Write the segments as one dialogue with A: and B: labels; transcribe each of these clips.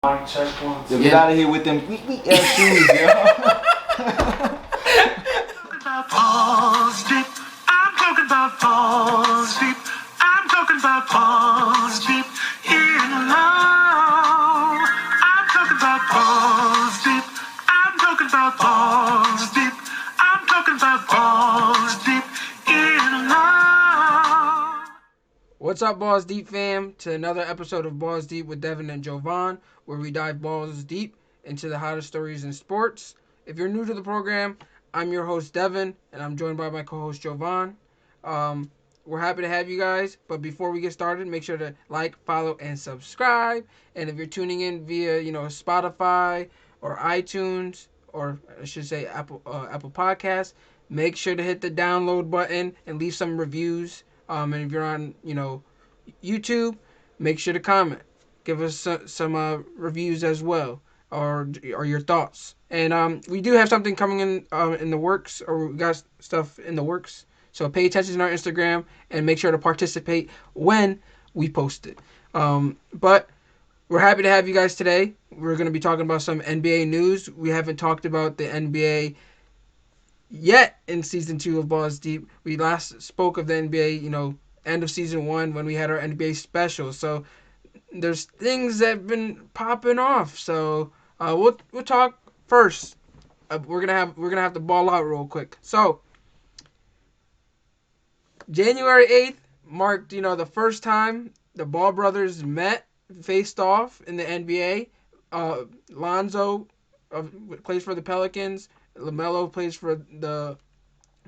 A: Mic check one,
B: Yo,
A: two.
B: get out of here with them weak ass shoes, yo.
A: Balls deep. I'm talking about balls deep. I'm talking about balls deep in love. I'm talking about balls deep. I'm talking about balls deep. I'm talking about balls deep in love.
C: What's up, Balls Deep fam? To another episode of Balls Deep with Devin and Jovan, where we dive balls deep into the hottest stories in sports. If you're new to the program, I'm your host Devin, and I'm joined by my co-host Jovan. We're happy to have you guys, but before we get started, make sure to like, follow, and subscribe. And if you're tuning in via, Spotify or iTunes, or I should say Apple Podcasts, make sure to hit the download button and leave some reviews. And if you're on, YouTube, make sure to comment. Give us some reviews as well, or your thoughts. And we do have something coming in the works, or we got stuff in the works. So pay attention to our Instagram and make sure to participate when we post it. But we're happy to have you guys today. We're going to be talking about some NBA news. We haven't talked about the NBA yet in season 2 of Balls Deep. We last spoke of the NBA, end of season 1 when we had our NBA special. So there's things that have been popping off. So we'll talk first. We're gonna have to ball out real quick. So January 8th marked the first time the Ball brothers faced off in the NBA. Lonzo plays for the Pelicans. LaMelo plays for the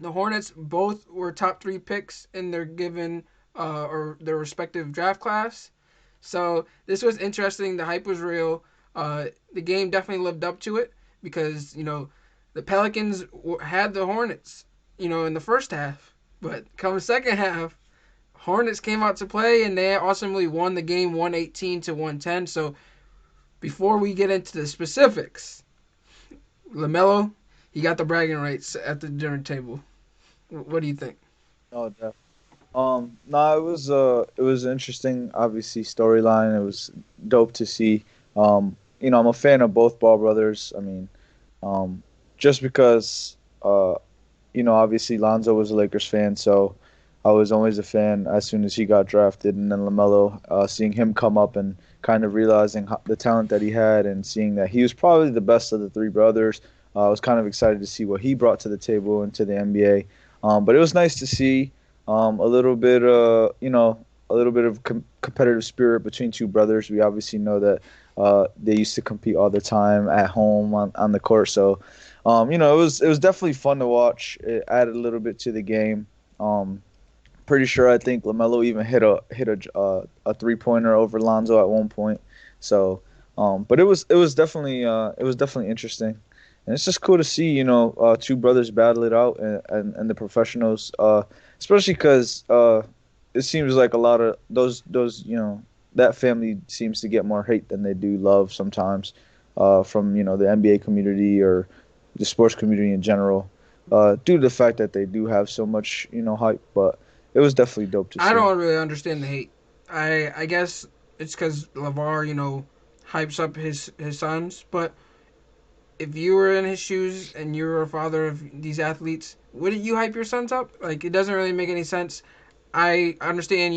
C: Hornets. Both were top 3 picks in their given or their respective draft class. So this was interesting. The hype was real. The game definitely lived up to it because the Pelicans had the Hornets in the first half, but come the second half, Hornets came out to play and they ultimately won the game 118 to 110. So before we get into the specifics, LaMelo, he got the bragging rights at the dinner table. What do you think?
D: Oh, definitely. No, it was interesting, obviously storyline. It was dope to see. I'm a fan of both Ball brothers. I mean, just because obviously Lonzo was a Lakers fan, so I was always a fan as soon as he got drafted, and then LaMelo, seeing him come up and kind of realizing the talent that he had, and seeing that he was probably the best of the 3 brothers. I was kind of excited to see what he brought to the table and to the NBA. But it was nice to see a little bit, a little bit of competitive spirit between 2 brothers. We obviously know that they used to compete all the time at home on the court. So, it was definitely fun to watch. It added a little bit to the game. Pretty sure I think LaMelo even hit a 3-pointer over Lonzo at one point. So, but it was definitely interesting. And it's just cool to see, 2 brothers battle it out, and the professionals, especially because it seems like a lot of those that family seems to get more hate than they do love sometimes, from the NBA community or the sports community in general, due to the fact that they do have so much hype. But it was definitely dope to see.
C: I don't really understand the hate. I guess it's because LeVar, hypes up his sons, but if you were in his shoes and you were a father of these athletes, wouldn't you hype your sons up? Like, it doesn't really make any sense. I understand,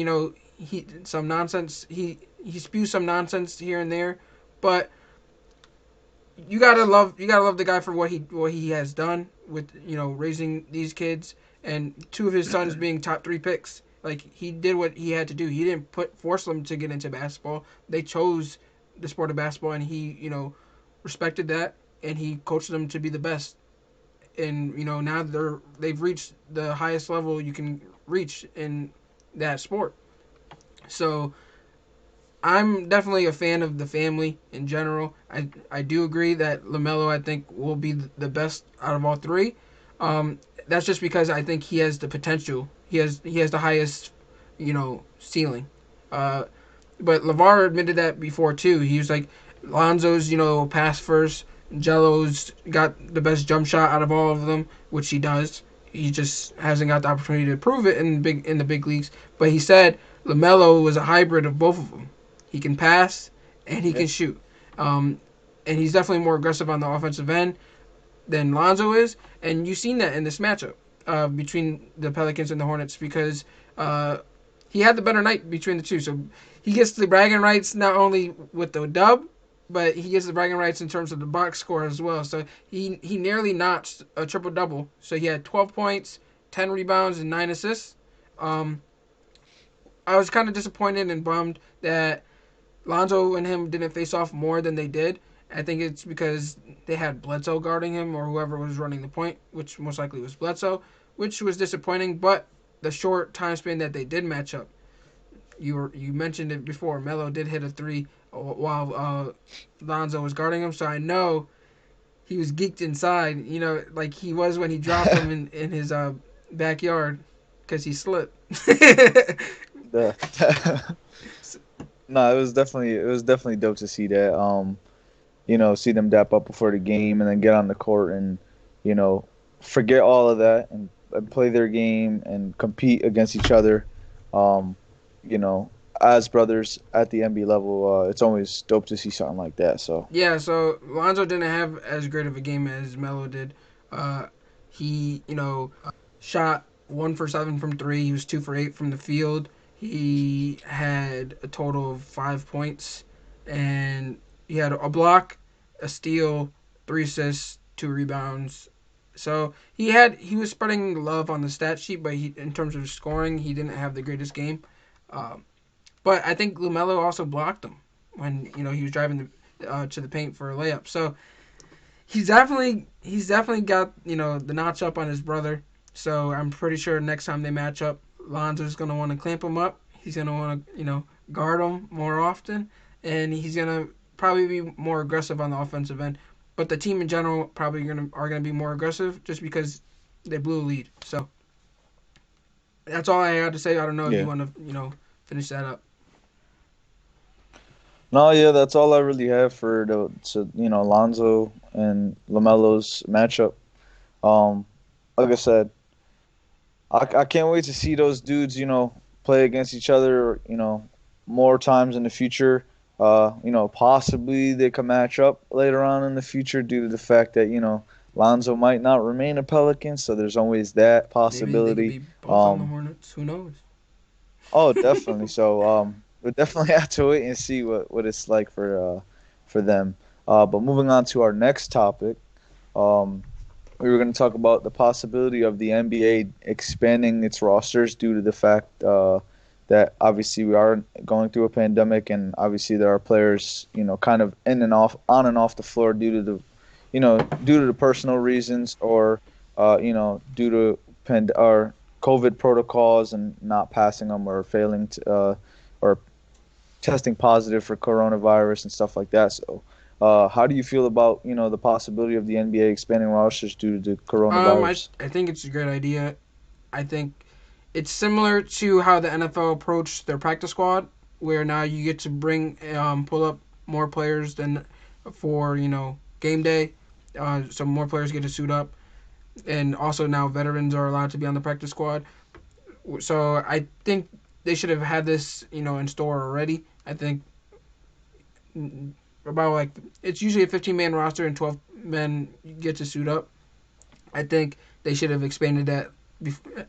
C: he some nonsense. He spews some nonsense here and there, but you gotta love the guy for what he has done with raising these kids, and 2 of his sons being top 3 picks. Like, he did what he had to do. He didn't force them to get into basketball. They chose the sport of basketball, and he respected that, and he coached them to be the best. And now they've reached the highest level you can reach in that sport. So I'm definitely a fan of the family in general. I do agree that LaMelo, I think, will be the best out of all 3. That's just because I think he has the potential. He has the highest ceiling. But LeVar admitted that before too. He was like, Lonzo's pass first. Jello's got the best jump shot out of all of them, which he does. He just hasn't got the opportunity to prove it in the big leagues. But he said LaMelo was a hybrid of both of them. He can pass and he can shoot. And he's definitely more aggressive on the offensive end than Lonzo is, and you've seen that in this matchup between the Pelicans and the Hornets because he had the better night between the two. So he gets the bragging rights not only with the dub, but he gets the bragging rights in terms of the box score as well. So he nearly notched a triple double. So he had 12 points, 10 rebounds, and 9 assists. Um, I was kind of disappointed and bummed that Lonzo and him didn't face off more than they did. I think it's because they had Bledsoe guarding him or whoever was running the point, which most likely was Bledsoe, which was disappointing. But the short time span that they did match up, you mentioned it before. Melo did hit a three while Lonzo was guarding him, so I know he was geeked inside. You know, like he was when he dropped him in his backyard because he slipped.
D: Yeah. No, it was definitely dope to see that. See them dap up before the game and then get on the court and, you know, forget all of that and play their game and compete against each other. Um, as brothers at the NBA level, it's always dope to see something like that. So
C: Yeah, so Lonzo didn't have as great of a game as Melo did. He, shot 1 for 7 from three. He was 2 for 8 from the field. He had a total of 5 points, and he had a block, a steal, 3 assists, 2 rebounds. So he was spreading love on the stat sheet, but in terms of scoring, he didn't have the greatest game. Um, but I think LaMelo also blocked him when he was driving to the paint for a layup. So he's definitely got the notch up on his brother. So I'm pretty sure next time they match up, Lonzo's gonna want to clamp him up. He's gonna want to guard him more often, and he's gonna probably be more aggressive on the offensive end. But the team in general probably are gonna be more aggressive just because they blew a lead. So that's all I had to say. I don't know if
D: yeah.
C: you want to finish that up.
D: No, yeah, that's all I really have for Lonzo and Lamelo's matchup. Um, like I said, I can't wait to see those dudes, play against each other, more times in the future. Possibly they could match up later on in the future due to the fact that, Lonzo might not remain a Pelican, so there's always that
C: Maybe they could
D: possibility.
C: be both on the
D: Um,
C: Hornets. Who knows?
D: oh, definitely. So we'll definitely have to wait and see what it's like for them. But moving on to our next topic, um, we were going to talk about the possibility of the NBA expanding its rosters due to the fact that obviously we are going through a pandemic, and obviously there are players, kind of on and off the floor due to the personal reasons or, due to or COVID protocols and not passing them or failing to or testing positive for coronavirus and stuff like that. So. How do you feel about the possibility of the NBA expanding rosters due to coronavirus?
C: I think it's a great idea. I think it's similar to how the NFL approached their practice squad, where now you get to pull up more players than for game day. So more players get to suit up, and also now veterans are allowed to be on the practice squad. So I think they should have had this in store already. I think about it's usually a 15-man roster and 12 men get to suit up. I think they should have expanded that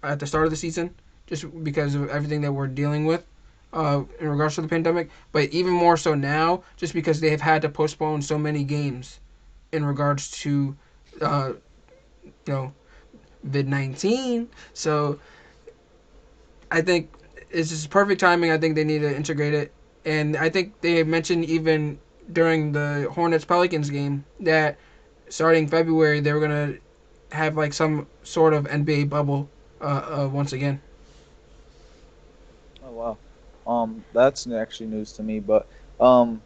C: at the start of the season, just because of everything that we're dealing with in regards to the pandemic. But even more so now, just because they have had to postpone so many games in regards to COVID-19. So I think it's just perfect timing. I think they need to integrate it, and I think they mentioned even during the Hornets Pelicans game that starting February they were gonna have some sort of NBA bubble once again.
D: Oh wow, that's actually news to me. But I'm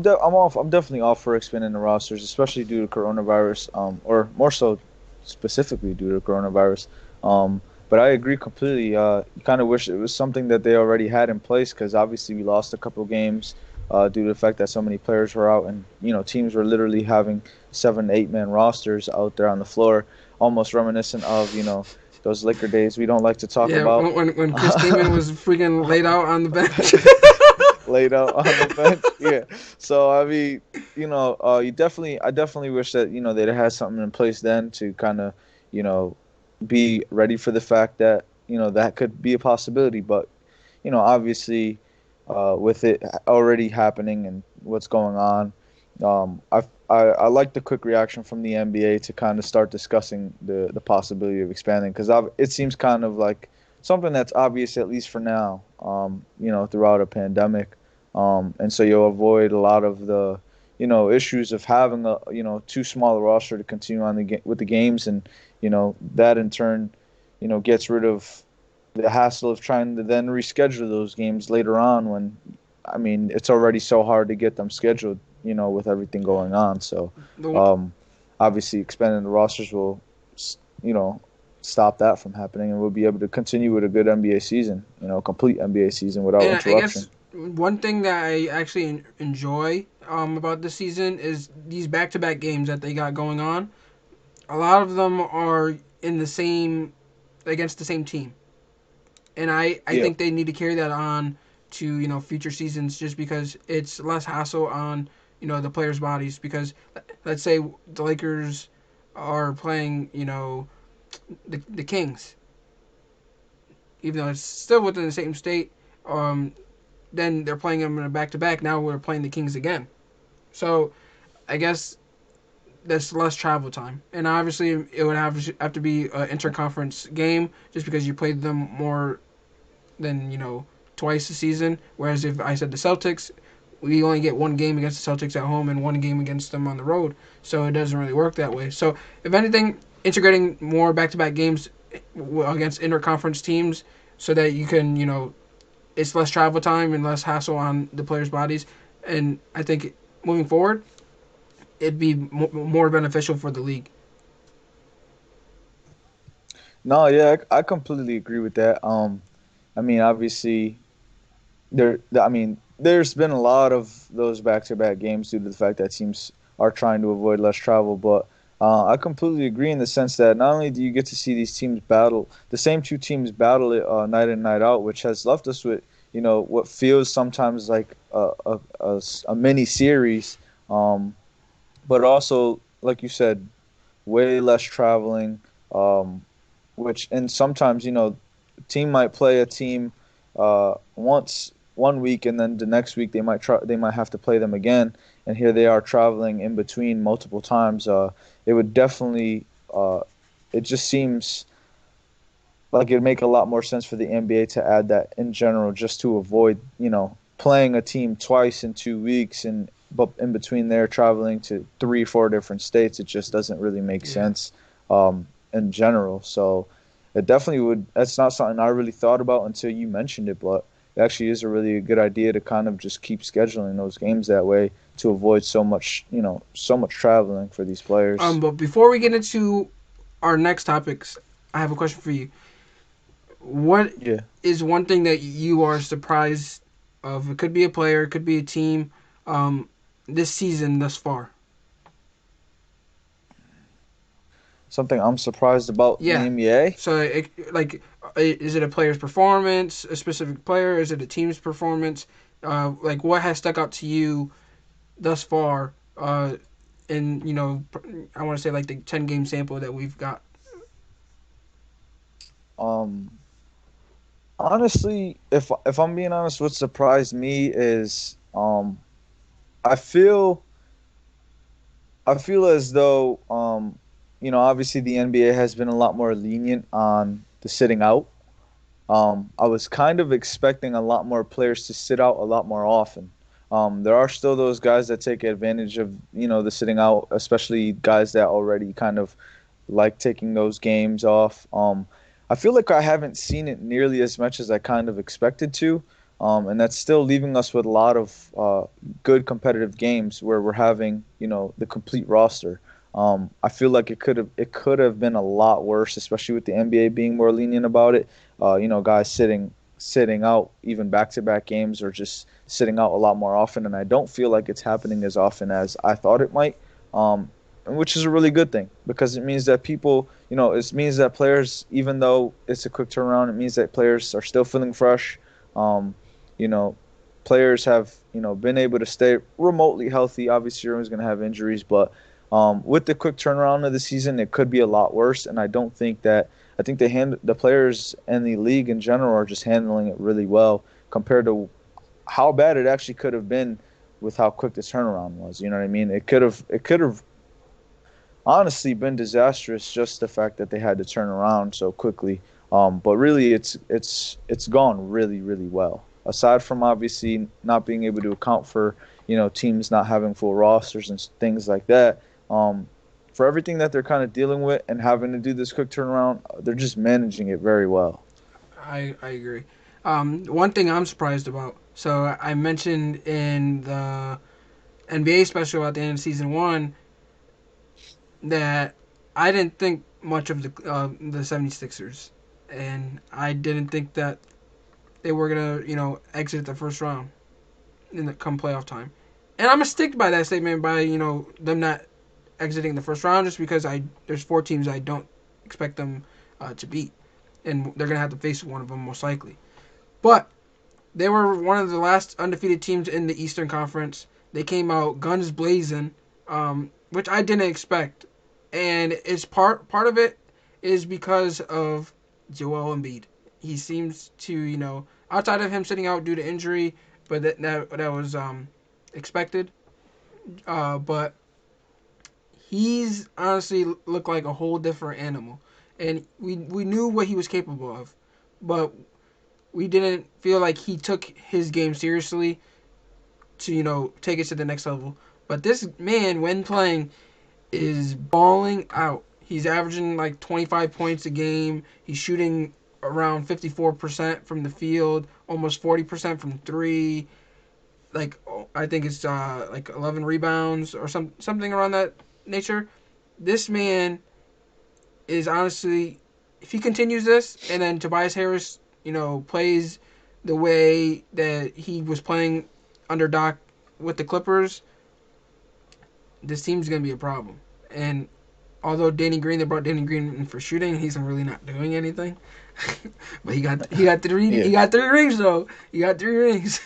D: definitely all for expanding the rosters, especially due to coronavirus. Or more so, specifically due to coronavirus. But I agree completely. You kind of wish it was something that they already had in place because obviously we lost a couple games due to the fact that so many players were out, and teams were literally having 7, 8 man rosters out there on the floor, almost reminiscent of those Laker days we don't like to talk
C: Yeah,
D: about.
C: when Chris Kaman was freaking laid out on the bench.
D: laid out on the bench. Yeah. So I mean, I definitely wish that they'd had something in place then to kind of, you know, be ready for the fact that that could be a possibility. But obviously, with it already happening and what's going on, I like the quick reaction from the NBA to kind of start discussing the possibility of expanding because it seems kind of like something that's obvious at least for now. Throughout a pandemic, and so you'll avoid a lot of the issues of having a too small a roster to continue on with the games, and that in turn gets rid of the hassle of trying to then reschedule those games later on when, I mean, it's already so hard to get them scheduled, with everything going on. So,
C: The,
D: obviously, expanding the rosters will, you know, stop that from happening, and we'll be able to continue with a good NBA season, complete NBA season without
C: and I
D: interruption.
C: guess one thing that I actually enjoy about this season is these back-to-back games that they got going on. A lot of them are in the same against the same team, and I
D: Yeah.
C: think they need to carry that on to future seasons just because it's less hassle on the players' bodies because let's say the Lakers are playing the Kings, even though it's still within the same state. Um, then they're playing them in a back to back. Now we're playing the Kings again. So I guess there's less travel time, and obviously it would have to be an interconference game just because you played them more than twice a season. Whereas if I said the Celtics, we only get one game against the Celtics at home and one game against them on the road, so it doesn't really work that way. So if anything, integrating more back to back games against interconference teams so that you can it's less travel time and less hassle on the players' bodies. And I think moving forward, it'd be more beneficial for the league.
D: No, yeah, I completely agree with that. I mean, obviously, there's been a lot of those back-to-back games due to the fact that teams are trying to avoid less travel. But I completely agree in the sense that not only do you get to see these teams battle, the same two teams battle it night in night out, which has left us with what feels sometimes like a mini series, but also like you said, way less traveling. Which and sometimes team might play a team once one week, and then the next week they might have to play them again, and here they are traveling in between multiple times. It would definitely it just seems like it'd make a lot more sense for the NBA to add that in general, just to avoid playing a team twice in 2 weeks, and but in between there traveling to 3 4 different states. It just doesn't really make sense in general. So it definitely would. That's not something I really thought about until you mentioned it, but it actually is a really good idea to kind of just keep scheduling those games that way to avoid so much traveling for these players.
C: But before we get into our next topics, I have a question for you. What
D: Yeah.
C: is one thing that you are surprised of? It could be a player, it could be a team. This season thus far.
D: Something I'm surprised about in the
C: Yeah.
D: NBA.
C: So, is it a player's performance, a specific player? Is it a team's performance? What has stuck out to you thus far? In I want to say like the 10 game sample that we've got.
D: Um, Honestly, if I'm being honest, what surprised me is I feel I feel as though obviously the NBA has been a lot more lenient on the sitting out. I was kind of expecting a lot more players to sit out a lot more often. There are still those guys that take advantage of the sitting out, especially guys that already kind of like taking those games off. I feel like I haven't seen it nearly as much as I kind of expected to, and that's still leaving us with a lot of good competitive games where we're having the complete roster. I feel like it could have been a lot worse, especially with the NBA being more lenient about it. Guys sitting out even back-to-back games or just sitting out a lot more often, and I don't feel like it's happening as often as I thought it might. Which is a really good thing because it means that people, it means that players, even though it's a quick turnaround, it means that players are still feeling fresh. Um, you know, players have been able to stay remotely healthy. Obviously, everyone's going to have injuries, but with the quick turnaround of the season, it could be a lot worse. And I don't think that I think the players and the league in general are just handling it really well compared to how bad it actually could have been with how quick the turnaround was. You know what I mean? It could have honestly been disastrous, just the fact that they had to turn around so quickly. But really, it's gone really really well. Aside from obviously not being able to account for teams not having full rosters and things like that. For everything that they're kind of dealing with and having to do this quick turnaround, they're just managing it very well.
C: I agree. One thing I'm surprised about. So I mentioned in the NBA special at the end of season one that I didn't think much of the 76ers, and I didn't think that they were gonna exit the first round in the come playoff time. And I'm gonna stick by that statement by them not exiting the first round just because there's 4 teams I don't expect them to beat, and they're gonna have to face one of them most likely. But they were one of the last undefeated teams in the Eastern Conference. They came out guns blazing, which I didn't expect, and it's part of it is because of Joel Embiid. He seems to outside of him sitting out due to injury, but that was expected. But he's honestly looked like a whole different animal, and we knew what he was capable of, but we didn't feel like he took his game seriously to take it to the next level. But this man, when playing, is balling out. He's averaging like 25 points a game. He's shooting around 54% from the field, almost 40% from three. Like I think it's like 11 rebounds or something around that nature. This man is honestly, if he continues this, and then Tobias Harris, plays the way that he was playing under Doc with the Clippers, this team's gonna be a problem. And although they brought Danny Green in for shooting, he's really not doing anything. But
D: Yeah.
C: he got 3 rings though. He got 3 rings.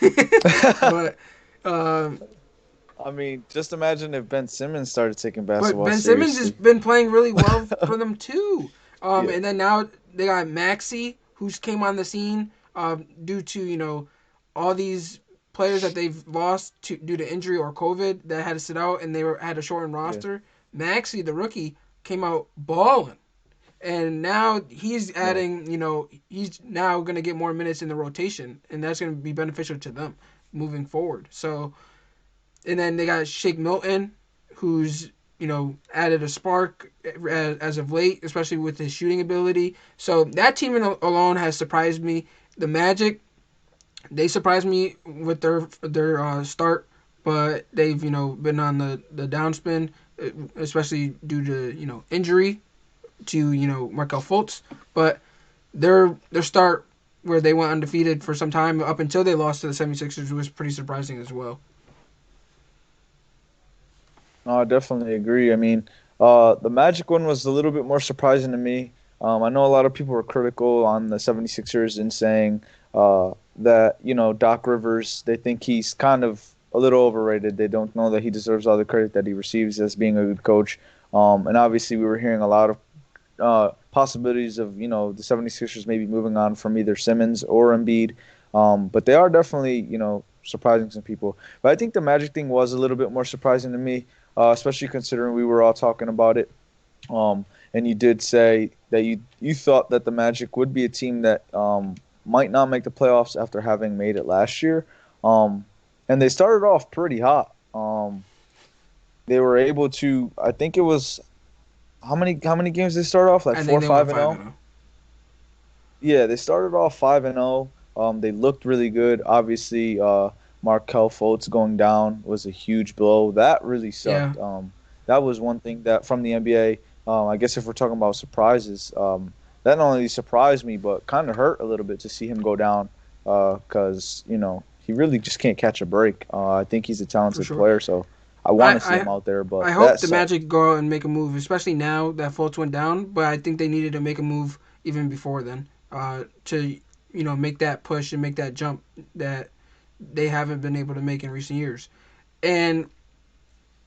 C: But um,
D: I mean, just imagine if Ben Simmons started taking
C: but
D: basketball
C: Ben Simmons has
D: seriously.
C: been playing really well for them too.
D: Yeah.
C: And then now they got Maxey, who's came on the scene due to all these players that they've lost due to injury or COVID that had to sit out, and had a shortened
D: Yeah.
C: roster. Maxey, the rookie, came out balling, and now he's
D: No.
C: adding. He's now going to get more minutes in the rotation, and that's going to be beneficial to them moving forward. So, and then they got Shake Milton, who's added a spark as of late, especially with his shooting ability. So that team alone has surprised me. The Magic, they surprised me with their start, but they've been on the downspin, especially due to injury to Markel Fultz. But their start where they went undefeated for some time up until they lost to the 76ers was pretty surprising as well.
D: No, I definitely agree. I mean, the Magic one was a little bit more surprising to me. I know a lot of people were critical on the 76ers and saying that, Doc Rivers, they think he's kind of a little overrated. They don't know that he deserves all the credit that he receives as being a good coach. And obviously, we were hearing a lot of possibilities of, the 76ers maybe moving on from either Simmons or Embiid. But they are definitely, surprising some people. But I think the Magic thing was a little bit more surprising to me, especially considering we were all talking about it. And you did say that you thought that the Magic would be a team that might not make the playoffs after having made it last year. And they started off pretty hot. They were able to, I think it was, how many games they start off? Like
C: I
D: four,
C: think they went
D: 5 and
C: 5
D: 0.
C: and 0.
D: Yeah, they started off 5 and 0. They looked really good. Obviously, Markel Fultz going down was a huge blow. That really
C: Yeah,
D: sucked. That was one thing that from the NBA. I guess if we're talking about surprises, that not only surprised me but kind of hurt a little bit to see him go down because he really just can't catch a break. I think he's a
C: for
D: talented
C: sure.
D: player, so I want to see
C: I
D: him out there.
C: I
D: But
C: hope
D: that
C: the
D: sucked.
C: Magic go out and make a move, especially now that Fultz went down. But I think they needed to make a move even before then, to make that push and make that jump that they haven't been able to make in recent years. And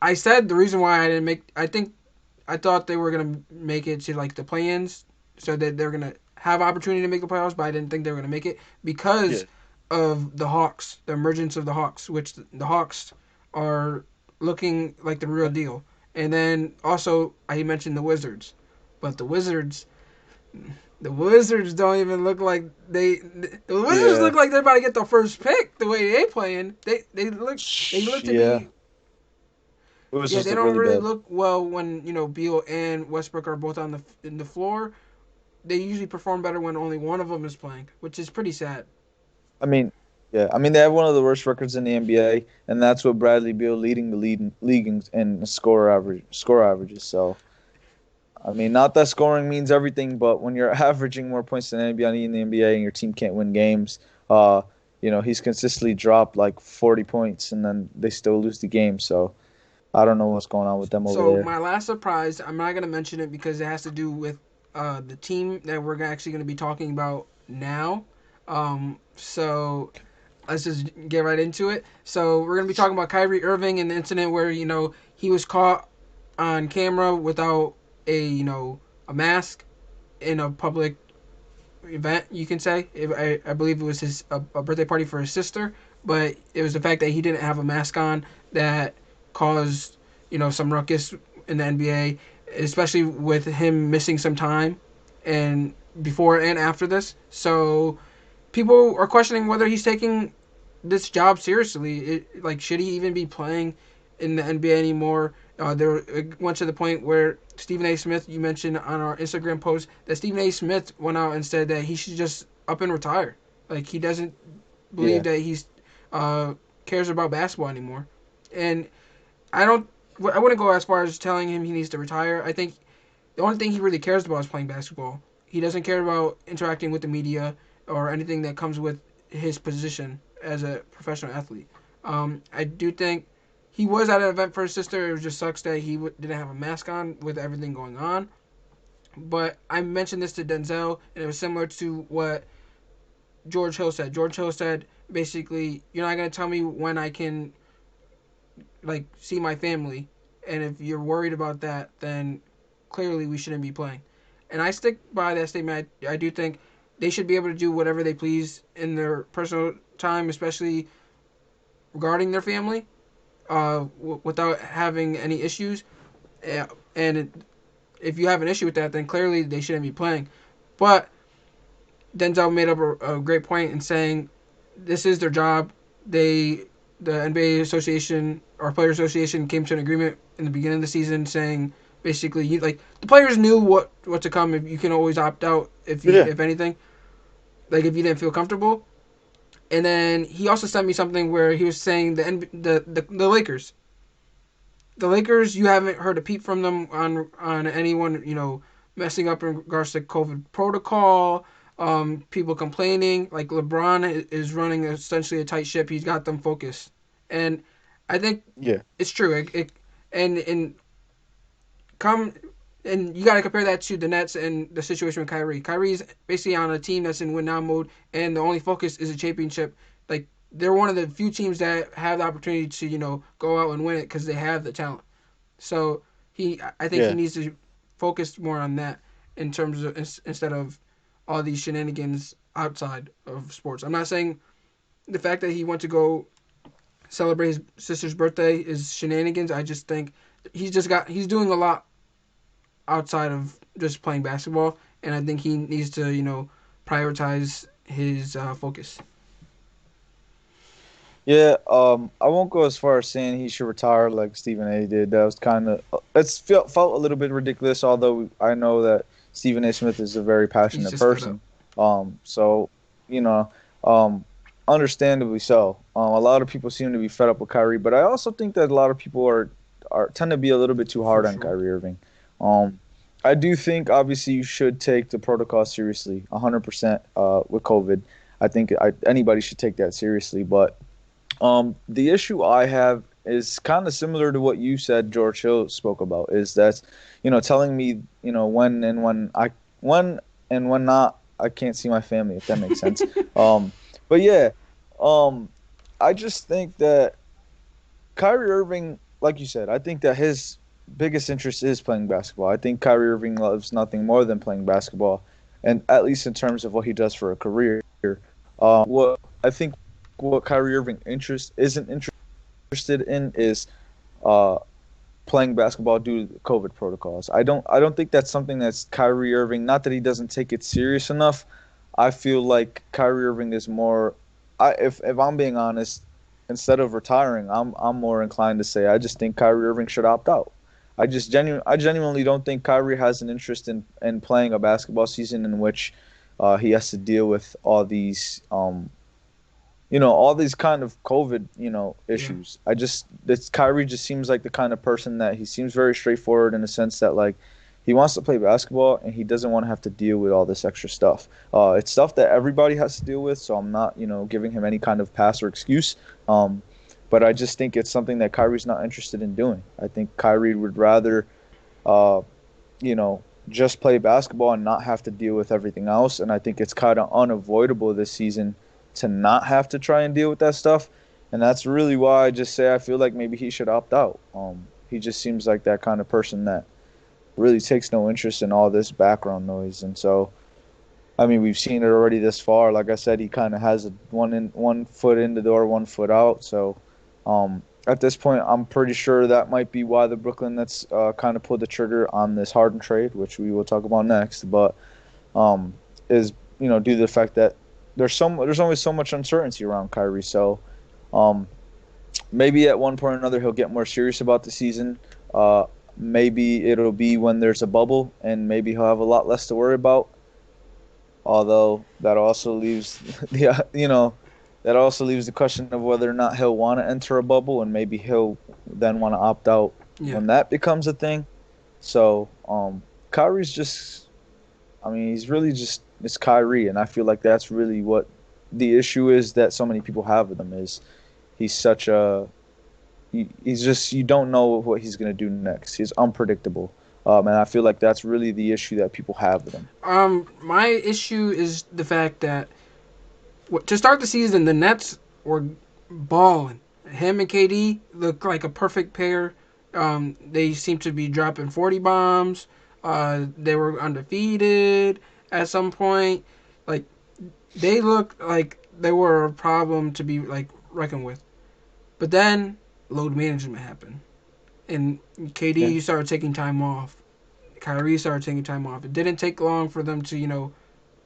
C: I said the reason why I didn't make, I thought they were gonna make it to like the play-ins, so that they're gonna have opportunity to make the playoffs, but I didn't think they were gonna make it
D: Yeah.
C: because of the Hawks, the emergence of the Hawks, which the Hawks are looking like the real deal. And then also I mentioned the Wizards, but the Wizards don't even look like the Wizards
D: Yeah.
C: look like they're about to get the first pick the way they playing. They look to
D: Yeah.
C: be.
D: It was
C: Yeah,
D: just
C: they
D: look
C: don't
D: really
C: really
D: bad.
C: look well when Beal and Westbrook are both on the floor. They usually perform better when only one of them is playing, which is pretty sad.
D: I mean, yeah. I mean, they have one of the worst records in the NBA, and that's what Bradley Beal leading the league in score averages. So, I mean, not that scoring means everything, but when you're averaging more points than anybody in the NBA and your team can't win games, uh, he's consistently dropped like 40 points, and then they still lose the game. So I don't know what's going on with them over
C: So
D: there.
C: my last surprise, I'm not gonna mention it because it has to do with the team that we're actually gonna be talking about now. So let's just get right into it. So we're gonna be talking about Kyrie Irving and the incident where he was caught on camera without a mask in a public event. You can say I believe it was a birthday party for his sister, but it was the fact that he didn't have a mask on that caused some ruckus in the NBA, especially with him missing some time and before and after this. So people are questioning whether he's taking this job seriously. Like, should he even be playing in the NBA anymore? There it went to the point where Stephen A. Smith, you mentioned on our Instagram post, that Stephen A. Smith went out and said that he should just up and retire. Like, he doesn't believe
D: Yeah,
C: that he's cares about basketball anymore. And I don't. I wouldn't go as far as telling him he needs to retire. I think the only thing he really cares about is playing basketball. He doesn't care about interacting with the media or anything that comes with his position as a professional athlete. I do think he was at an event for his sister. It just sucks that he didn't have a mask on with everything going on. But I mentioned this to Denzel, and it was similar to what George Hill said. George Hill said basically, "You're not gonna tell me when I can see my family, and if you're worried about that, then clearly we shouldn't be playing." And I stick by that statement. I do think they should be able to do whatever they please in their personal time, especially regarding their family, without having any issues. And if you have an issue with that, then clearly they shouldn't be playing. But Denzel made up a great point in saying this is their job. The NBA Association or Player Association came to an agreement in the beginning of the season saying basically the players knew what to come. If you can always opt out
D: yeah,
C: if anything, like if you didn't feel comfortable. And then he also sent me something where he was saying the Lakers. The Lakers, you haven't heard a peep from them on anyone messing up in regards to COVID protocol. People complaining like LeBron is running essentially a tight ship. He's got them focused, and I think
D: yeah,
C: it's true. And come and you got to compare that to the Nets and the situation with Kyrie. Kyrie's basically on a team that's in win now mode, and the only focus is a championship. Like, they're one of the few teams that have the opportunity to go out and win it because they have the talent. So I think he
D: yeah.
C: needs to focus more on that in terms of instead of all these shenanigans outside of sports. I'm not saying the fact that he went to go celebrate his sister's birthday is shenanigans. I just think he's doing a lot outside of just playing basketball, and I think he needs to prioritize his focus.
D: Yeah, I won't go as far as saying he should retire like Stephen A. did. That was kind of felt a little bit ridiculous. Although I know that Stephen A. Smith is a very
C: He's
D: passionate
C: just fed up.
D: person, so you know, um, understandably so. A lot of people seem to be fed up with Kyrie, but I also think that a lot of people are tend to be a little bit too
C: For
D: hard on
C: sure.
D: Kyrie Irving. Um, I do think obviously you should take the protocol seriously, 100% with COVID. I think anybody should take that seriously, but the issue I have is kind of similar to what you said. George Hill spoke about is that, telling me, when and when not, I can't see my family if that makes sense. But yeah, um, I just think that Kyrie Irving, like you said, I think that his biggest interest is playing basketball. I think Kyrie Irving loves nothing more than playing basketball, and at least in terms of what he does for a career. What I think what Kyrie Irving interest isn't interested in is uh, playing basketball due to the COVID protocols. I don't think that's something that's Kyrie Irving. Not that he doesn't take it serious enough. I feel like Kyrie Irving is more. If I'm being honest, instead of retiring, I'm more inclined to say I just think Kyrie Irving should opt out. I genuinely don't think Kyrie has an interest in playing a basketball season in which he has to deal with all these all these kind of COVID,
C: Yeah.
D: issues. This Kyrie just seems like the kind of person that he seems very straightforward in the sense that like he wants to play basketball and he doesn't want to have to deal with all this extra stuff. It's stuff that everybody has to deal with, so I'm not, giving him any kind of pass or excuse. Um, but I just think it's something that Kyrie's not interested in doing. I think Kyrie would rather, uh, just play basketball and not have to deal with everything else. And I think it's kind of unavoidable this season to not have to try and deal with that stuff. And that's really why I just say I feel like maybe he should opt out. He just seems like that kind of person that really takes no interest in all this background noise. And so, I mean, we've seen it already this far. Like I said, he kind of has one foot in the door, one foot out. So, at this point, I'm pretty sure that might be why the Brooklyn Nets kind of pulled the trigger on this Harden trade, which we will talk about next. But um, is due to the fact that there's always so much uncertainty around Kyrie. So um, maybe at one point or another he'll get more serious about the season. Maybe it'll be when there's a bubble, and maybe he'll have a lot less to worry about. Although that also leaves the that also leaves the question of whether or not he'll want to enter a bubble, and maybe he'll then want to opt out
C: Yeah.
D: when that becomes a thing. So Kyrie's just, I mean, he's really just it's Kyrie, and I feel like that's really what the issue is that so many people have with him is he's such a he's just you don't know what he's gonna do next. He's unpredictable, and I feel like that's really the issue that people have with him.
C: My issue is the fact that to start the season, the Nets were balling. Him and KD look like a perfect pair. They seem to be dropping 40 bombs. They were undefeated at some point. Like they looked like they were a problem to be like reckoned with. But then load management happened, and
D: Yeah,
C: KD started taking time off. Kyrie started taking time off. It didn't take long for them to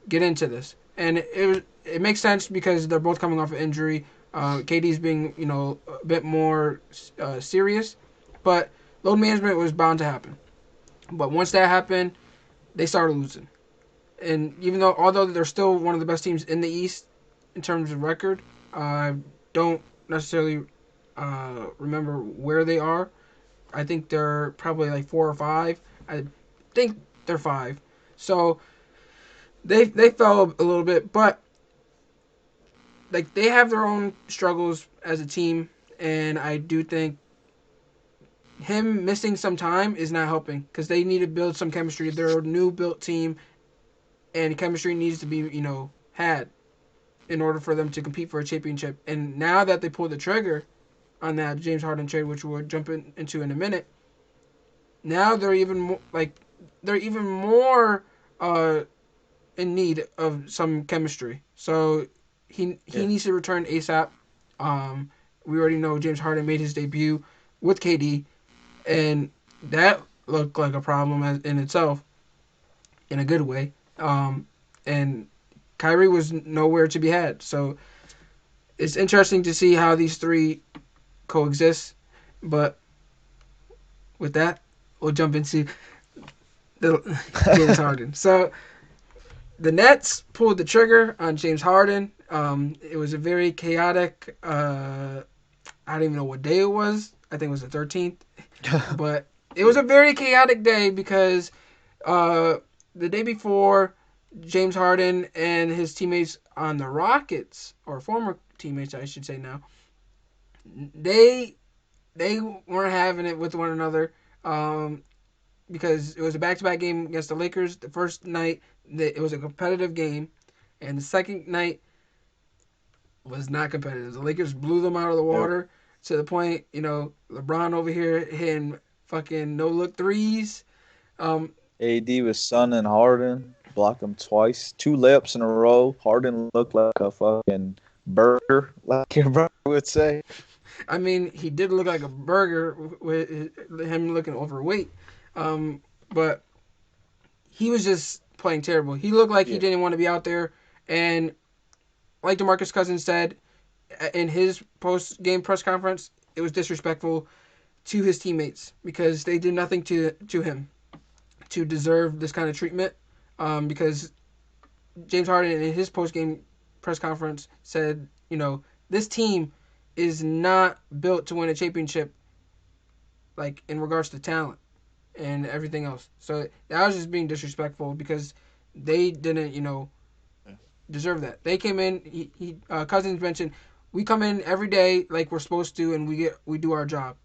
C: get into this, and it makes sense because they're both coming off an injury. KD's being a bit more serious, but load management was bound to happen. But once that happened, they started losing. And even though although they're still one of the best teams in the East in terms of record, I don't necessarily remember where they are. I think they're probably like 4 or 5. I think they're 5. So they fell a little bit, but like they have their own struggles as a team, and I do think him missing some time is not helping because they need to build some chemistry. They're a new built team, and chemistry needs to be had in order for them to compete for a championship. And now that they pulled the trigger on that James Harden trade, which we'll jump into in a minute, now they're even more uh, in need of some chemistry. So he
D: yeah,
C: needs to return ASAP. We already know James Harden made his debut with KD, and that looked like a problem in itself, in a good way. And Kyrie was nowhere to be had. So it's interesting to see how these three coexist. But with that, we'll jump into the James Harden. So the Nets pulled the trigger on James Harden. It was a very chaotic. I don't even know what day it was. I think it was the 13th. But it was a very chaotic day because the day before, James Harden and his teammates on the Rockets, or former teammates, I should say now, they they weren't having it with one another. Because it was a back-to-back game against the Lakers. The first night, it was a competitive game, and the second night, was not competitive. The Lakers blew them out of the
D: Yep.
C: water to the point, LeBron over here hitting fucking no look threes. Um,
D: AD with Son and Harden blocked him twice, 2 layups in a row. Harden looked like a fucking burger, like your brother would say.
C: I mean, he did look like a burger with him looking overweight, but he was just playing terrible. He looked like he
D: Yeah.
C: didn't want to be out there, and like DeMarcus Cousins said in his post game press conference, it was disrespectful to his teammates because they did nothing to him to deserve this kind of treatment. Because James Harden in his post game press conference said, this team is not built to win a championship, like in regards to talent and everything else. So that was just being disrespectful because they didn't, deserve that. They came in. Cousins mentioned we come in every day like we're supposed to, and we do our job.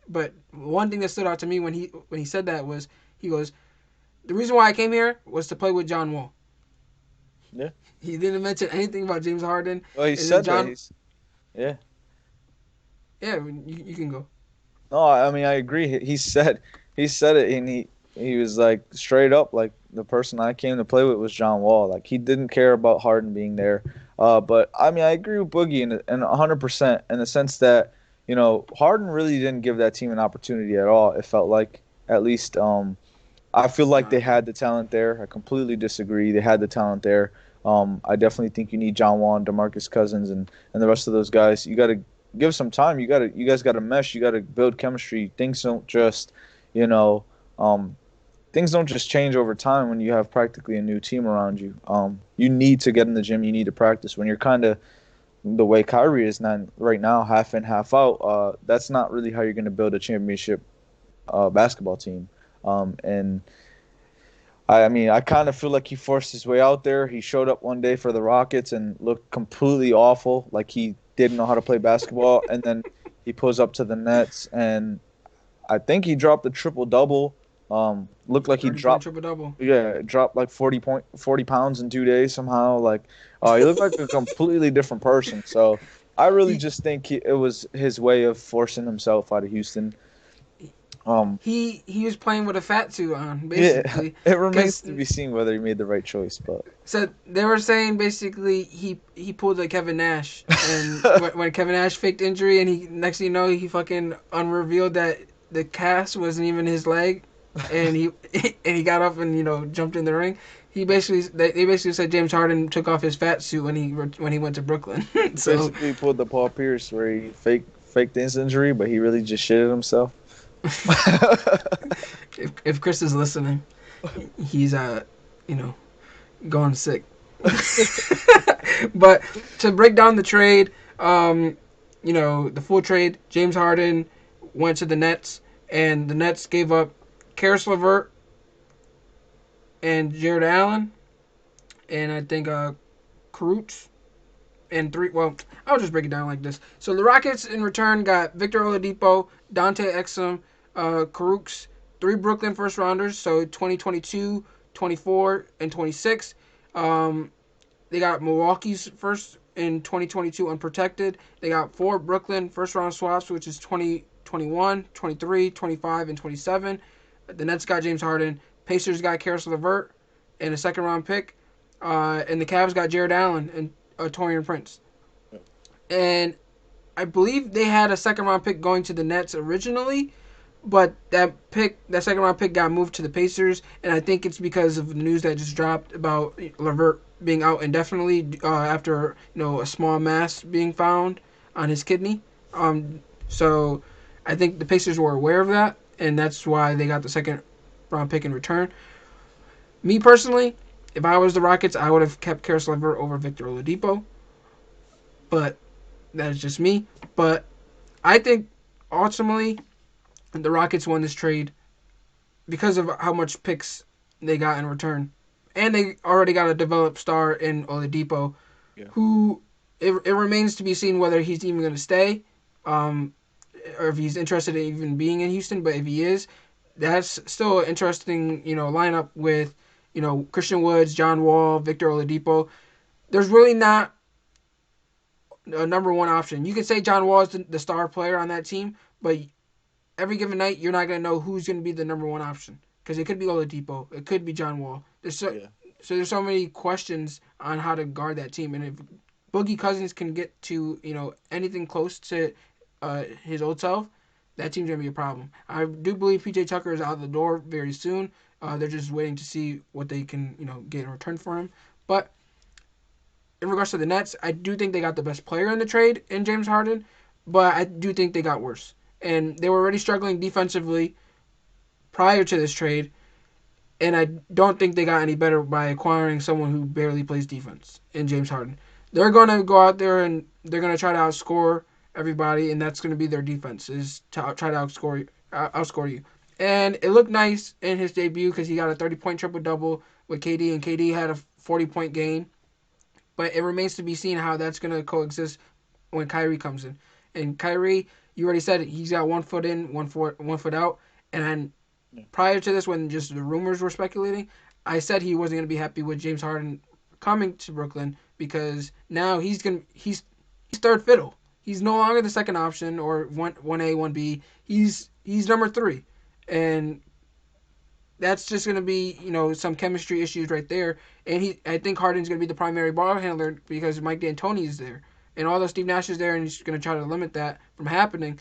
C: But one thing that stood out to me when he said that was he goes, the reason why I came here was to play with John Wall.
D: Yeah.
C: He didn't mention anything about James Harden.
D: Well, he
C: And
D: said that.
C: John,
D: Yeah.
C: yeah, you can go.
D: No, I mean I agree. He said it, and he was like straight up like the person I came to play with was John Wall. Like he didn't care about Harden being there. But I mean I agree with Boogie in 100% in the sense that Harden really didn't give that team an opportunity at all. It felt like at least I feel like they had the talent there. I completely disagree. They had the talent there. I definitely think you need John Wall and DeMarcus Cousins and the rest of those guys. You got to give some time. You guys got to mesh. You got to build chemistry. You know, um, things don't just change over time when you have practically a new team around you. You need to get in the gym. You need to practice. When you're kind of the way Kyrie is not right now, half in, half out. That's not really how you're going to build a championship basketball team. And I mean, I kind of feel like he forced his way out there. He showed up one day for the Rockets and looked completely awful, like he didn't know how to play basketball. And then he pulls up to the Nets, and I think he dropped a triple double. Looked like he
C: 30 point
D: dropped,
C: triple double.
D: yeah, dropped like 40 pounds in 2 days somehow. Like, he looked like a completely different person. So I really
C: He
D: just think it was his way of forcing himself out of Houston.
C: he was playing with a fat suit on
D: Yeah,
C: basically.
D: it remains
C: 'Cause
D: to be seen whether he made the right choice, but.
C: so they were saying basically he pulled a Kevin Nash, and when Kevin Nash faked injury, and he next thing you know he fucking unrevealed that the cast wasn't even his leg, and he and he got up and jumped in the ring. They basically said James Harden took off his fat suit when he went to Brooklyn. So
D: Basically pulled the Paul Pierce where he faked his injury, but he really just shitted himself.
C: if Chris is listening, he's going sick. But to break down the trade, the full trade, James Harden went to the Nets, and the Nets gave up Karis LeVert and Jared Allen, and I think Karutz, and three. Well, I'll just break it down like this. So the Rockets in return got Victor Oladipo, Dante Exum, Karutz, 3 Brooklyn first rounders, so 2022, 24, and 26. They got Milwaukee's first in 2022 unprotected. They got 4 Brooklyn first round swaps, which is 2021, 23, 25, and 27. The Nets got James Harden. Pacers got Karis LeVert and a second round pick. And the Cavs got Jared Allen and Taurean Prince. And I believe they had a second round pick going to the Nets originally, but that second round pick got moved to the Pacers, and I think it's because of the news that just dropped about LeVert being out indefinitely after a small mass being found on his kidney. So I think the Pacers were aware of that, and that's why they got the second round pick in return. Me personally, if I was the Rockets, I would have kept Karis LeVert over Victor Oladipo, but that is just me. But I think ultimately the Rockets won this trade because of how much picks they got in return. And they already got a developed star in Oladipo, who it remains to be seen whether he's even going to stay or if he's interested in even being in Houston. But if he is, that's still an interesting lineup with Christian Woods, John Wall, Victor Oladipo. There's really not a number one option. You can say John Wall is the star player on that team, but every given night you're not going to know who's going to be the number one option because it could be Oladipo, it could be John Wall. So there's so many questions on how to guard that team, and if Boogie Cousins can get to anything close to his old self, that team's gonna be a problem. I do believe PJ Tucker is out the door very soon. They're just waiting to see what they can get in return for him. But in regards to the Nets, I do think they got the best player in the trade in James Harden, but I do think they got worse, and they were already struggling defensively prior to this trade. And I don't think they got any better by acquiring someone who barely plays defense in James Harden. They're going to go out there and they're going to try to outscore everybody, and that's going to be their defense, is to try to outscore you. And it looked nice in his debut because he got a 30-point triple-double with KD, and KD had a 40-point game. But it remains to be seen how that's going to coexist when Kyrie comes in. And Kyrie, you already said it, he's got 1 foot in, 1 foot out, and prior to this, when just the rumors were speculating, I said he wasn't going to be happy with James Harden coming to Brooklyn because now he's third fiddle. He's no longer the second option or 1A, 1B. He's number 3. And that's just going to be, some chemistry issues right there. And I think Harden's going to be the primary ball handler because Mike D'Antoni is there. And although Steve Nash is there and he's going to try to limit that from happening,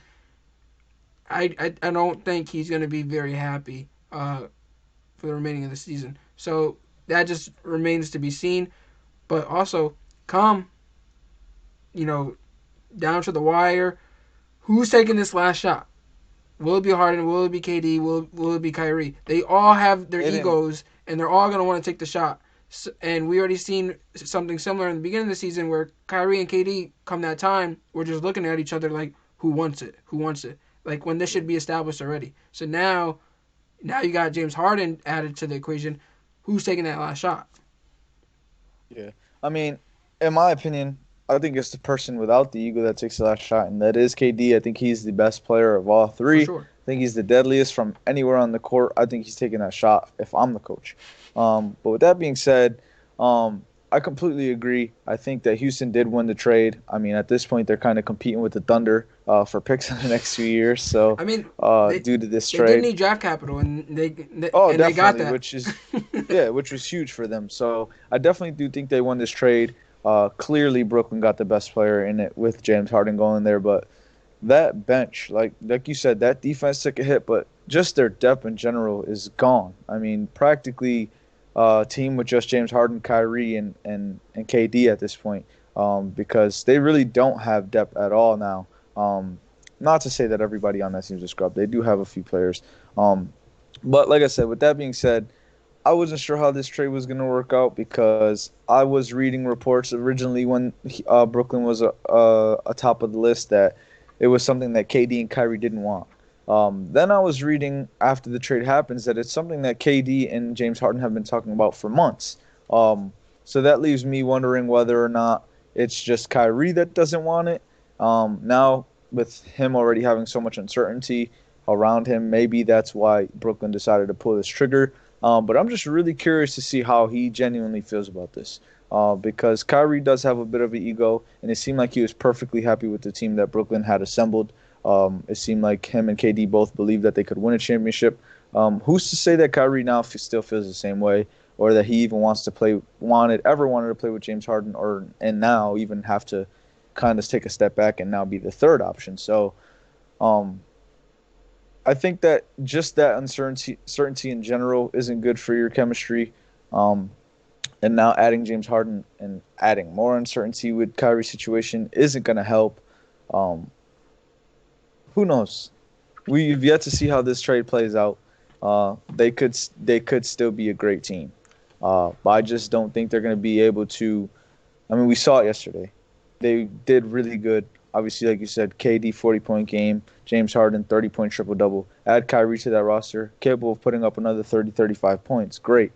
C: I don't think he's going to be very happy for the remaining of the season. So that just remains to be seen. But also, down to the wire, who's taking this last shot? Will it be Harden? Will it be KD? Will it be Kyrie? They all have their egos, and they're all going to want to take the shot. So, and we already seen something similar in the beginning of the season where Kyrie and KD, come that time, we're just looking at each other like, who wants it? Who wants it? Like when this should be established already. So now you got James Harden added to the equation. Who's taking that last shot?
D: Yeah. I mean, in my opinion, I think it's the person without the ego that takes the last shot, and that is KD. I think he's the best player of all three.
C: For sure.
D: I think he's the deadliest from anywhere on the court. I think he's taking that shot if I'm the coach. But with that being said, I completely agree. I think that Houston did win the trade. I mean, at this point, they're kind of competing with the Thunder for picks in the next few years. So,
C: I mean,
D: due to this
C: they
D: trade,
C: did need draft capital, and they
D: definitely,
C: got that,
D: which was huge for them. So, I definitely do think they won this trade. Clearly, Brooklyn got the best player in it with James Harden going there, but that bench, like you said, that defense took a hit, but just their depth in general is gone. I mean, practically. Team with just James Harden, Kyrie, and KD at this point, because they really don't have depth at all now. Not to say that everybody on that team is a scrub. They do have a few players. But like I said, with that being said, I wasn't sure how this trade was going to work out because I was reading reports originally when Brooklyn was atop of the list that it was something that KD and Kyrie didn't want. Then I was reading after the trade happens that it's something that KD and James Harden have been talking about for months. So that leaves me wondering whether or not it's just Kyrie that doesn't want it. Now, with him already having so much uncertainty around him, maybe that's why Brooklyn decided to pull this trigger. But I'm just really curious to see how he genuinely feels about this. Because Kyrie does have a bit of an ego, and it seemed like he was perfectly happy with the team that Brooklyn had assembled. It seemed like him and KD both believed that they could win a championship. Who's to say that Kyrie now still feels the same way, or that he even wanted to play with James Harden, and now even have to kind of take a step back and now be the third option. So, I think that just that uncertainty in general isn't good for your chemistry. And now adding James Harden and adding more uncertainty with Kyrie's situation isn't going to help. Who knows? We've yet to see how this trade plays out. They could still be a great team, but I just don't think they're going to be able to. I mean, we saw it yesterday. They did really good. Obviously, like you said, KD 40-point game, James Harden 30-point triple-double. Add Kyrie to that roster, capable of putting up another 30, 35 points. Great.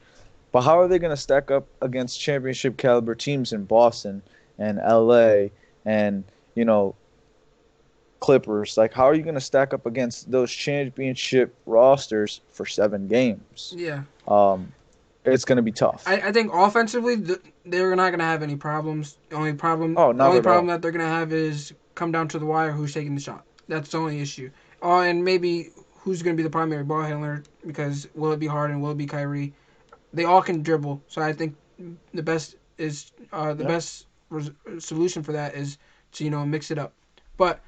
D: But how are they going to stack up against championship caliber teams in Boston and LA and, Clippers? Like, how are you going to stack up against those championship rosters for 7 games?
C: Yeah.
D: it's going to be tough.
C: I think offensively they're not gonna have any problems.
D: Oh,
C: The
D: not
C: only
D: at
C: problem
D: all.
C: that they're gonna have is come down to the wire who's taking the shot. That's the only issue. Oh, and maybe who's gonna be the primary ball handler because will it be Harden? Will it be Kyrie? They all can dribble, so I think the best is the
D: Yeah.
C: best solution for that is to mix it up. But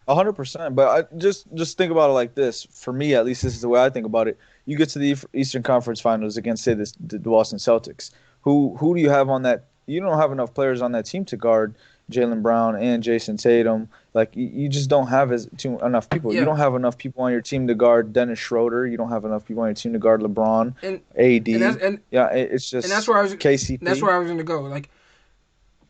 D: 100%. But just think about it like this. For me, at least, this is the way I think about it. You get to the Eastern Conference Finals against, say, the Boston Celtics. Who do you have on that? You don't have enough players on that team to guard Jaylen Brown and Jason Tatum. Like you just don't have enough people. You
C: yeah,
D: don't have enough people on your team to guard Dennis Schroeder. You don't have enough people on your team to guard LeBron,
C: and and that's
D: AD.
C: and,
D: Yeah, it's
C: and that's
D: just
C: where I was. That's
D: KCP.
C: where I was gonna go. Like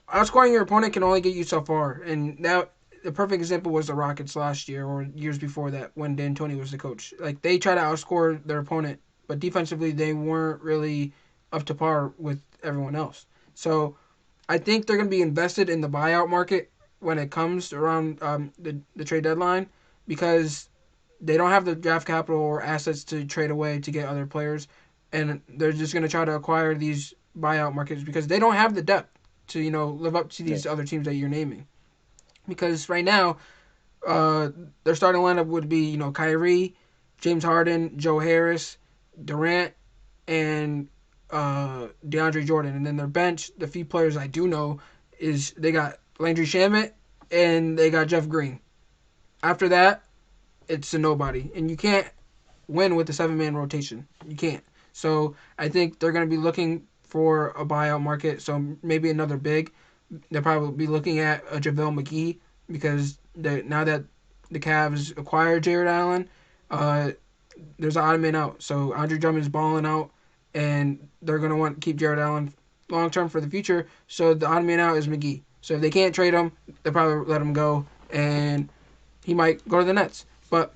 C: outscoring your opponent can only get you so far, and now the perfect example was the Rockets last year or years before that when D'Antoni was the coach. Like they try to outscore their opponent, but defensively they weren't really up to par with everyone else. So I think they're going to be invested in the buyout market when it comes around the trade deadline because they don't have the draft capital or assets to trade away to get other players, and they're just going to try to acquire these buyout markets because they don't have the depth to live up to
D: Yeah,
C: these other teams that you're naming. Because right now, their starting lineup would be Kyrie, James Harden, Joe Harris, Durant, and DeAndre Jordan, and then their bench, the few players I do know, is they got Landry Shamet and they got Jeff Green. After that, it's a nobody, and you can't win with the 7-man rotation. You can't. So I think they're going to be looking for a buyout market. So maybe another big. They'll probably be looking at a JaVale McGee because now that the Cavs acquired Jared Allen, uh, there's an odd man out. So Andre Drummond's balling out, and they're going to want to keep Jared Allen long term for the future. So the odd man out is McGee. So if they can't trade him, they'll probably let him go, and he might go to the Nets. But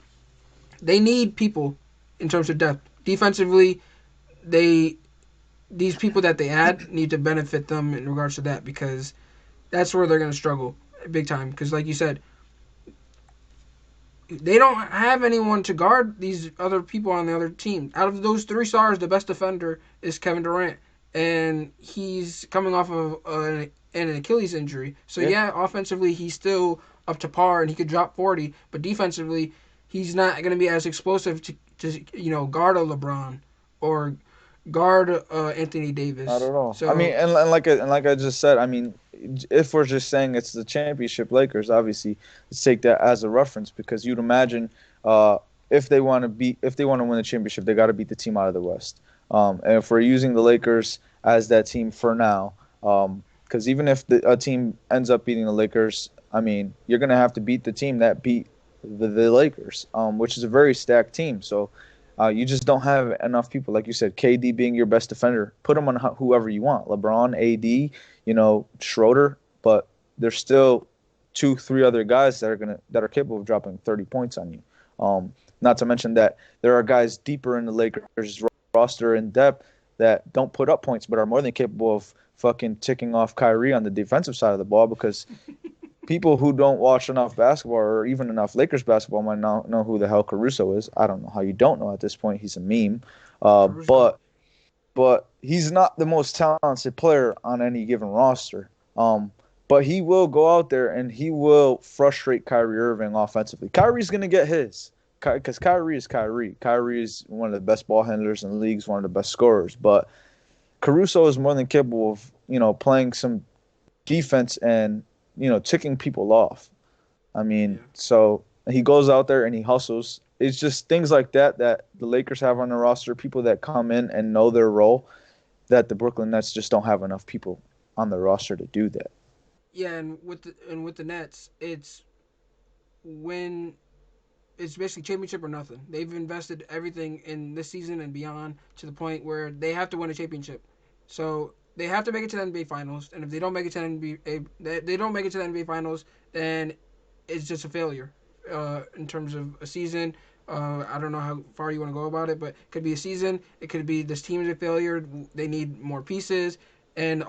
C: they need people in terms of depth. Defensively, they these people that they add need to benefit them in regards to that because that's where they're going to struggle big time. Because like you said, they don't have anyone to guard these other people on the other team. Out of those 3 stars, the best defender is Kevin Durant, and he's coming off of an Achilles injury. So
D: yeah.
C: yeah, offensively he's still up to par and he could drop 40, but defensively he's not going to be as explosive to guard a LeBron or guard Anthony
D: Not
C: Davis.
D: at all. I mean,
C: So
D: and like I just said, I mean, if we're just saying it's the championship Lakers, obviously let's take that as a reference because you'd imagine if they want to win the championship, they got to beat the team out of the West. And if we're using the Lakers as that team for now, because even if a team ends up beating the Lakers, I mean, you're gonna have to beat the team that beat the Lakers, which is a very stacked team. So you just don't have enough people, like you said. KD being your best defender, put him on whoever you want. LeBron, AD, Schroeder, but there's still 2, 3 other guys that are capable of dropping 30 points on you. Not to mention that there are guys deeper in the Lakers roster in depth that don't put up points, but are more than capable of fucking ticking off Kyrie on the defensive side of the ball because people who don't watch enough basketball or even enough Lakers basketball might not know who the hell Caruso is. I don't know how you don't know at this point. He's a meme.
C: Caruso.
D: But he's not the most talented player on any given roster. But he will go out there and he will frustrate Kyrie Irving offensively. Kyrie's going to get his because Kyrie is Kyrie. Kyrie is one of the best ball handlers in the league, one of the best scorers. But Caruso is more than capable of, playing some defense and, ticking people off. I mean,
C: Yeah.
D: so he goes out there and he hustles. It's just things like that the Lakers have on their roster, people that come in and know their role, that the Brooklyn Nets just don't have enough people on their roster to do that.
C: Yeah, and with the Nets, when it's basically championship or nothing. They've invested everything in this season and beyond to the point where they have to win a championship. So they have to make it to the NBA Finals, and if they don't make it to the they don't make it to the NBA Finals, then it's just a failure in terms of a season. I don't know how far you want to go about it, but it could be a season. It could be this team is a failure. They need more pieces, and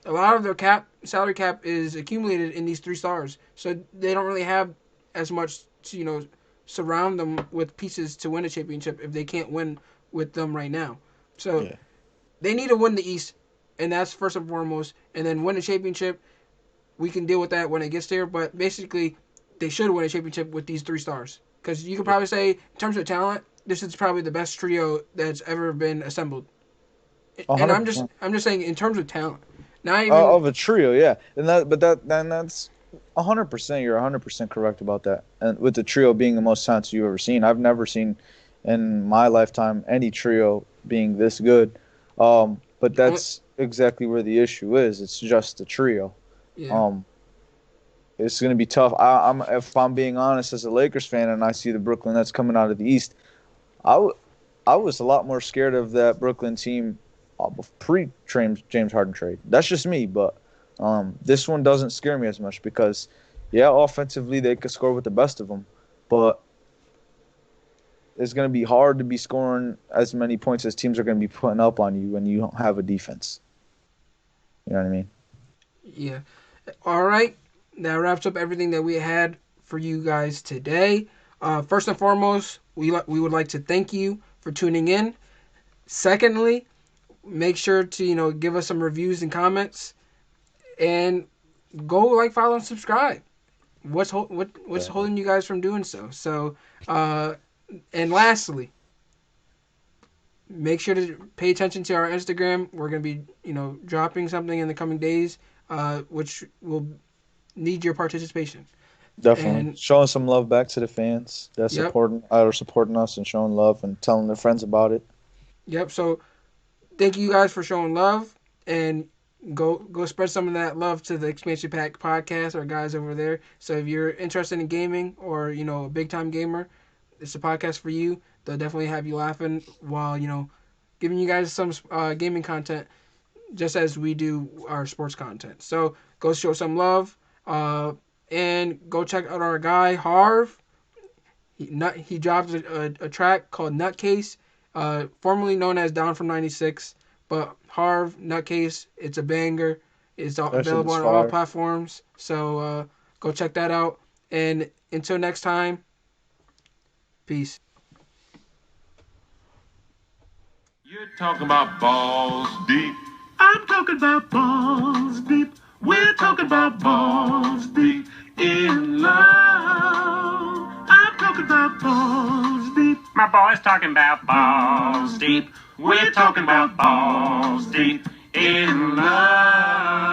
C: a lot of their salary cap is accumulated in these 3 stars. So they don't really have as much to surround them with pieces to win a championship if they can't win with them right now. So
D: Yeah.
C: they need to win the East, and that's first and foremost. And then win a championship. We can deal with that when it gets there. But basically, they should win a championship with these 3 stars. Because you could probably say, in terms of talent, this is probably the best trio that's ever been assembled. And I'm just
D: 100%.
C: saying in terms of talent, not even
D: Of a trio, yeah. Then that's 100%. You're 100% correct about that. And with the trio being the most talented you've ever seen, I've never seen in my lifetime any trio being this good. But that's exactly where the issue is. It's just the trio.
C: yeah.
D: Um, it's going to be tough. If I'm being honest, as a Lakers fan, and I see the Brooklyn Nets coming out of the East, I, w- I was a lot more scared of that Brooklyn team pre James Harden trade. That's just me, but this one doesn't scare me as much because, yeah, offensively they could score with the best of them, but it's going to be hard to be scoring as many points as teams are going to be putting up on you when you don't have a defense. You know what I mean?
C: Yeah. All right. That wraps up everything that we had for you guys today. First and foremost, we would like to thank you for tuning in. Secondly, make sure to give us some reviews and comments, and go follow, and subscribe. What's holding you guys from doing so? So, and lastly, make sure to pay attention to our Instagram. We're gonna be dropping something in the coming days, which will need your participation.
D: Definitely.
C: And
D: Showing some love back to the fans
C: yep,
D: are supporting us and showing love and telling their friends about it.
C: yep. So thank you guys for showing love, and go spread some of that love to the Expansion Pack podcast, our guys over there. So if you're interested in gaming or a big time gamer, it's a podcast for you. They'll definitely have you laughing while giving you guys some gaming content, just as we do our sports content. So go show some love, and go check out our guy Harv. He dropped a track called Nutcase, formerly known as Down from '96. But Harv Nutcase, it's a banger. It's
D: That shit
C: available
D: is
C: on all
D: fire.
C: platforms. So go check that out. And until next time, peace.
A: You're talking about balls deep. I'm talking about balls deep. We're talking about balls deep in love. I'm talking about balls deep. My boy's talking about balls deep. We're talking about balls deep in love.